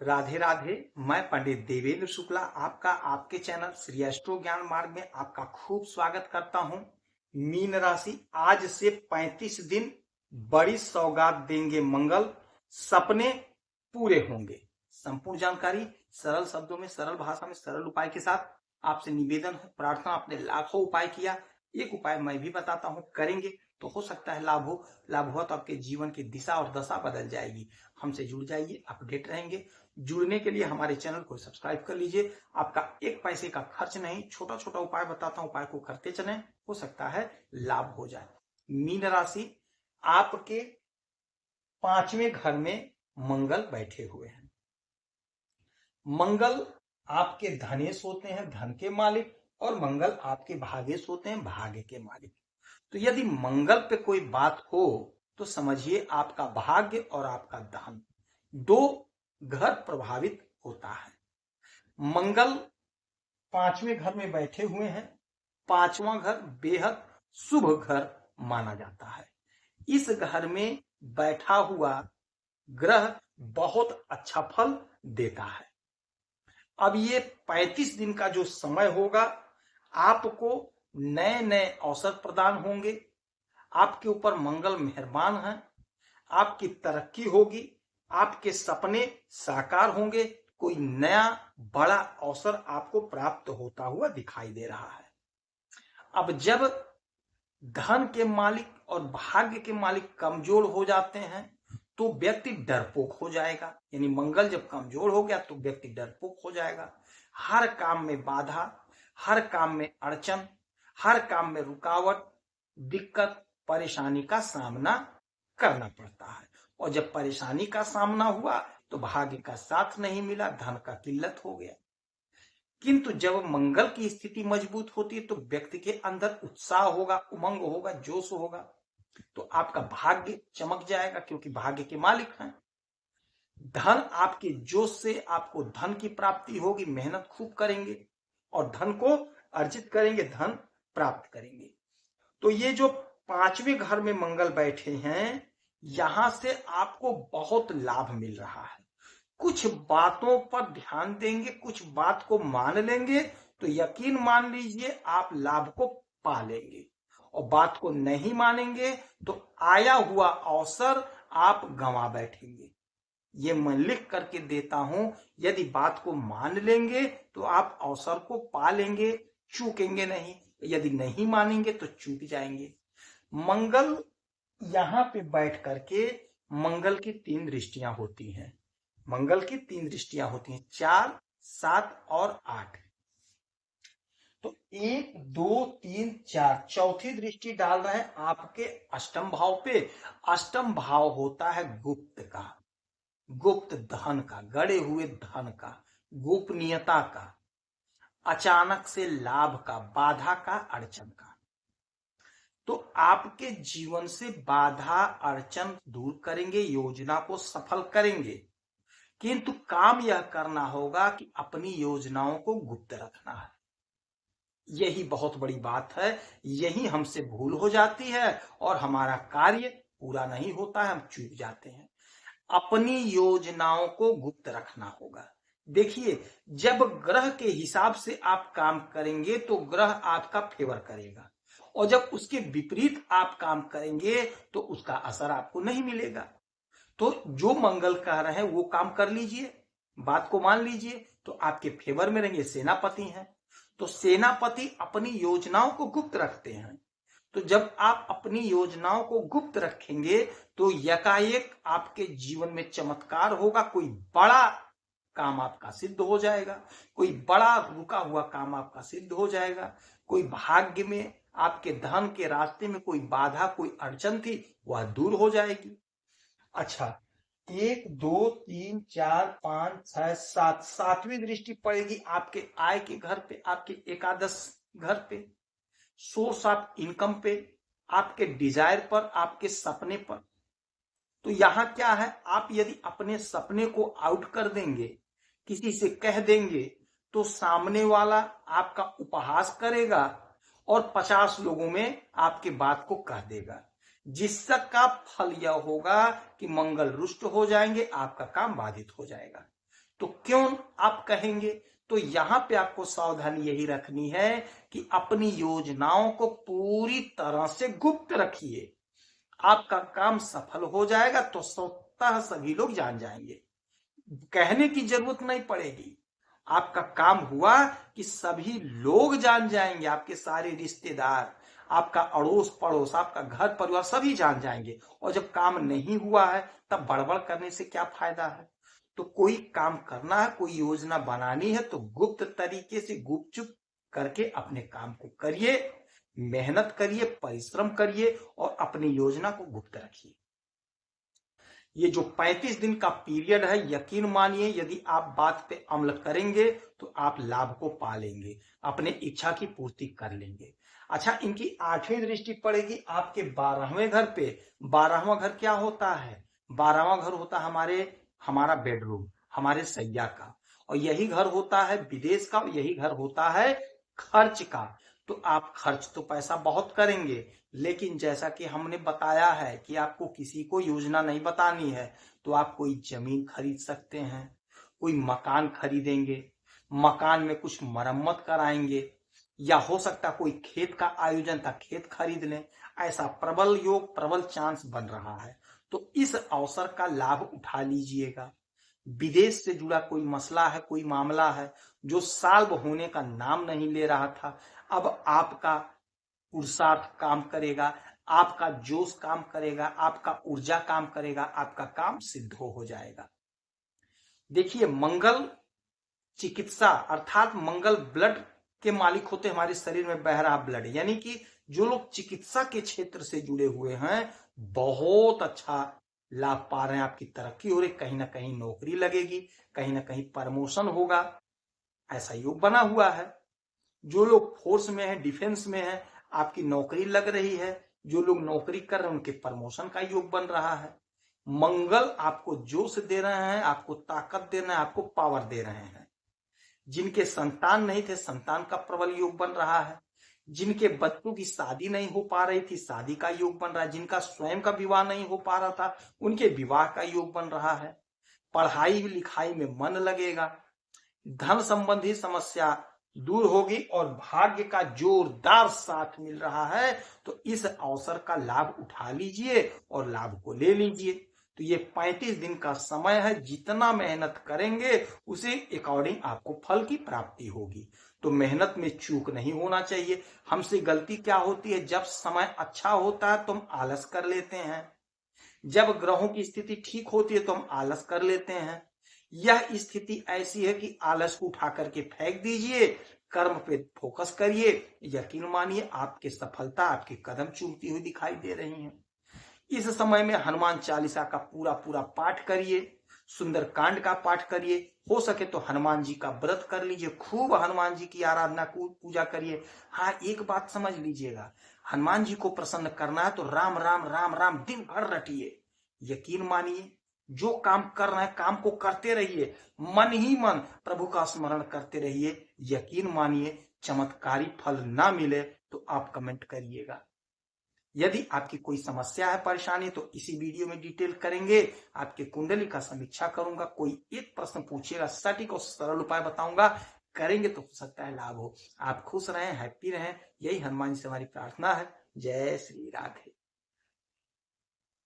राधे राधे। मैं पंडित देवेंद्र शुक्ला आपका आपके चैनल श्री एस्ट्रो ज्ञान मार्ग में आपका खूब स्वागत करता हूं। मीन राशि, आज से 35 दिन बड़ी सौगात देंगे मंगल, सपने पूरे होंगे। संपूर्ण जानकारी सरल शब्दों में, सरल भाषा में, सरल उपाय के साथ आपसे निवेदन है, प्रार्थना। आपने लाखों उपाय किया, एक उपाय मैं भी बताता हूं, करेंगे तो हो सकता है लाभ हो। लाभ हुआ तो आपके जीवन की दिशा और दशा बदल जाएगी। हमसे जुड़ जाइए, अपडेट रहेंगे। जुड़ने के लिए हमारे चैनल को सब्सक्राइब कर लीजिए। आपका एक पैसे का खर्च नहीं, छोटा छोटा उपाय बताता हूं, उपाय को करते चलें, हो सकता है लाभ हो जाए। मीन राशि, आपके 5वें घर में मंगल बैठे हुए हैं। मंगल आपके धनेश होते हैं, धन के मालिक, और मंगल आपके भागेश होते हैं, भाग्य के मालिक। तो यदि मंगल पे कोई बात हो तो समझिए आपका भाग्य और आपका धन दो घर प्रभावित होता है। मंगल 5वें घर में बैठे हुए हैं। 5वां घर बेहद शुभ घर माना जाता है। इस घर में बैठा हुआ ग्रह बहुत अच्छा फल देता है। अब ये 35 दिन का जो समय होगा, आपको नए नए अवसर प्रदान होंगे। आपके ऊपर मंगल मेहरबान है, आपकी तरक्की होगी, आपके सपने साकार होंगे। कोई नया बड़ा अवसर आपको प्राप्त होता हुआ दिखाई दे रहा है। अब जब धन के मालिक और भाग्य के मालिक कमजोर हो जाते हैं तो व्यक्ति डरपोक हो जाएगा। यानी मंगल जब कमजोर हो गया तो व्यक्ति डरपोक हो जाएगा। हर काम में बाधा, हर काम में अड़चन, हर काम में रुकावट, दिक्कत, परेशानी का सामना करना पड़ता है। और जब परेशानी का सामना हुआ तो भाग्य का साथ नहीं मिला, धन का किल्लत हो गया। किंतु जब मंगल की स्थिति मजबूत होती है तो व्यक्ति के अंदर उत्साह होगा, उमंग होगा, जोश होगा, तो आपका भाग्य चमक जाएगा, क्योंकि भाग्य के मालिक हैं। धन आपके जोश से आपको धन की प्राप्ति होगी। मेहनत खूब करेंगे और धन को अर्जित करेंगे, धन प्राप्त करेंगे। तो ये जो 5वें घर में मंगल बैठे हैं, यहां से आपको बहुत लाभ मिल रहा है। कुछ बातों पर ध्यान देंगे, कुछ बात को मान लेंगे तो यकीन मान लीजिए आप लाभ को पा लेंगे। और बात को नहीं मानेंगे तो आया हुआ अवसर आप गंवा बैठेंगे। ये मैं लिख करके देता हूं, यदि बात को मान लेंगे तो आप अवसर को पा लेंगे, चूकेंगे नहीं। यदि नहीं मानेंगे तो चूक जाएंगे। मंगल यहां पे बैठ करके मंगल की 3 दृष्टियां होती हैं। मंगल की 3 दृष्टियां होती हैं, 4, 7 और 8। तो 1, 2, 3, 4 चौथी दृष्टि डाल रहे हैं आपके अष्टम भाव पे। अष्टम भाव होता है गुप्त का, गुप्त धन का, गड़े हुए धन का, गोपनीयता का, अचानक से लाभ का, बाधा का, अड़चन का। तो आपके जीवन से बाधा अड़चन दूर करेंगे, योजना को सफल करेंगे। किंतु काम यह करना होगा कि अपनी योजनाओं को गुप्त रखना है। यही बहुत बड़ी बात है। यही हमसे भूल हो जाती है और हमारा कार्य पूरा नहीं होता है, हम चूक जाते हैं। अपनी योजनाओं को गुप्त रखना होगा। देखिए, जब ग्रह के हिसाब से आप काम करेंगे तो ग्रह आपका फेवर करेगा, और जब उसके विपरीत आप काम करेंगे तो उसका असर आपको नहीं मिलेगा। तो जो मंगल कह रहे हैं वो काम कर लीजिए, बात को मान लीजिए, तो आपके फेवर में रहेंगे। सेनापति हैं तो सेनापति अपनी योजनाओं को गुप्त रखते हैं। तो जब आप अपनी योजनाओं को गुप्त रखेंगे तो यकाएक आपके जीवन में चमत्कार होगा। कोई बड़ा काम आपका सिद्ध हो जाएगा, कोई बड़ा रुका हुआ काम आपका सिद्ध हो जाएगा। कोई भाग्य में आपके धन के रास्ते में कोई बाधा, कोई अड़चन थी, वह दूर हो जाएगी। अच्छा, 1, 2, 3, 4, 5, 6, 7 सातवीं दृष्टि पड़ेगी आपके आय के घर पे, आपके एकादश घर पे, सोर्स ऑफ इनकम पे, आपके डिजायर पर, आपके सपने पर। तो यहां क्या है, आप यदि अपने सपने को आउट कर देंगे, किसी से कह देंगे, तो सामने वाला आपका उपहास करेगा और 50 लोगों में आपके बात को कह देगा, जिसका फल यह होगा कि मंगल रुष्ट हो जाएंगे, आपका काम बाधित हो जाएगा। तो क्यों आप कहेंगे? तो यहाँ पे आपको सावधानी यही रखनी है कि अपनी योजनाओं को पूरी तरह से गुप्त रखिए। आपका काम सफल हो जाएगा तो स्वतः सभी लोग जान जाएंगे, कहने की जरूरत नहीं पड़ेगी। आपका काम हुआ कि सभी लोग जान जाएंगे, आपके सारे रिश्तेदार, आपका अड़ोस पड़ोस, आपका घर परिवार सभी जान जाएंगे। और जब काम नहीं हुआ है तब बड़बड़ करने से क्या फायदा है? तो कोई काम करना है, कोई योजना बनानी है तो गुप्त तरीके से गुपचुप करके अपने काम को करिए, मेहनत करिए, परिश्रम करिए और अपनी योजना को गुप्त रखिए। ये जो 35 दिन का पीरियड है, यकीन मानिए यदि आप बात पे अमल करेंगे तो आप लाभ को पा लेंगे, अपने इच्छा की पूर्ति कर लेंगे। अच्छा, इनकी 8वीं दृष्टि पड़ेगी आपके 12वें घर पे। 12वां घर क्या होता है? 12वां घर होता है हमारा बेडरूम, हमारे सैया का, और यही घर होता है विदेश का, और यही घर होता है खर्च का। तो आप खर्च तो पैसा बहुत करेंगे, लेकिन जैसा कि हमने बताया है कि आपको किसी को योजना नहीं बतानी है, तो आप कोई जमीन खरीद सकते हैं, कोई मकान खरीदेंगे, मकान में कुछ मरम्मत कराएंगे, या हो सकता कोई खेत का आयोजन था, खेत खरीद लें। ऐसा प्रबल योग, प्रबल चांस बन रहा है, तो इस अवसर का लाभ उठा लीजिएगा। विदेश से जुड़ा कोई मसला है, कोई मामला है जो सॉल्व होने का नाम नहीं ले रहा था, अब आपका पुरुषार्थ काम करेगा, आपका जोश काम करेगा, आपका ऊर्जा काम करेगा, आपका काम सिद्ध हो जाएगा। देखिए, मंगल चिकित्सा अर्थात मंगल ब्लड के मालिक होते, हमारे शरीर में बह रहा ब्लड, यानी कि जो लोग चिकित्सा के क्षेत्र से जुड़े हुए हैं बहुत अच्छा लाभ पा रहे हैं, आपकी तरक्की हो रही, कहीं ना कहीं नौकरी लगेगी, कहीं ना कहीं प्रमोशन होगा, ऐसा योग बना हुआ है। जो लोग फोर्स में है, डिफेंस में है, आपकी नौकरी लग रही है, जो लोग नौकरी कर रहे हैं उनके प्रमोशन का योग बन रहा है। मंगल आपको जोश दे रहे हैं, आपको ताकत दे रहे हैं, आपको पावर दे रहे हैं। जिनके संतान नहीं थे, संतान का प्रबल योग बन रहा है। जिनके बच्चों की शादी नहीं हो पा रही थी, शादी का योग बन रहा है। जिनका स्वयं का विवाह नहीं हो पा रहा था, उनके विवाह का योग बन रहा है। पढ़ाई लिखाई में मन लगेगा, धन संबंधी समस्या दूर होगी और भाग्य का जोरदार साथ मिल रहा है। तो इस अवसर का लाभ उठा लीजिए और लाभ को ले लीजिए। तो ये 35 दिन का समय है, जितना मेहनत करेंगे उसे अकॉर्डिंग आपको फल की प्राप्ति होगी। तो मेहनत में चूक नहीं होना चाहिए। हमसे गलती क्या होती है, जब समय अच्छा होता है तो हम आलस कर लेते हैं, जब ग्रहों की स्थिति ठीक होती है तो हम आलस कर लेते हैं। यह स्थिति ऐसी है कि आलस को उठा करके फेंक दीजिए, कर्म पे फोकस करिए, यकीन मानिए आपकी सफलता आपके कदम चूमती हुई दिखाई दे रही है। इस समय में हनुमान चालीसा का पूरा पूरा पाठ करिए, सुंदरकांड का पाठ करिए, हो सके तो हनुमान जी का व्रत कर लीजिए, खूब हनुमान जी की आराधना को पूजा करिए। हाँ, एक बात समझ लीजिएगा, हनुमान जी को प्रसन्न करना है तो राम राम राम राम दिन भर रटिए। यकीन मानिए, जो काम कर रहे हैं काम को करते रहिए, मन ही मन प्रभु का स्मरण करते रहिए। यकीन मानिए, चमत्कारी फल ना मिले तो आप कमेंट करिएगा। यदि आपकी कोई समस्या है, परेशानी, तो इसी वीडियो में डिटेल करेंगे, आपके कुंडली का समीक्षा करूंगा। कोई एक प्रश्न पूछिएगा, सटीक और सरल उपाय बताऊंगा, करेंगे तो हो सकता है लाभ हो। आप खुश रहें, हैप्पी रहें, यही हनुमान जी से हमारी प्रार्थना है। जय श्री राधे।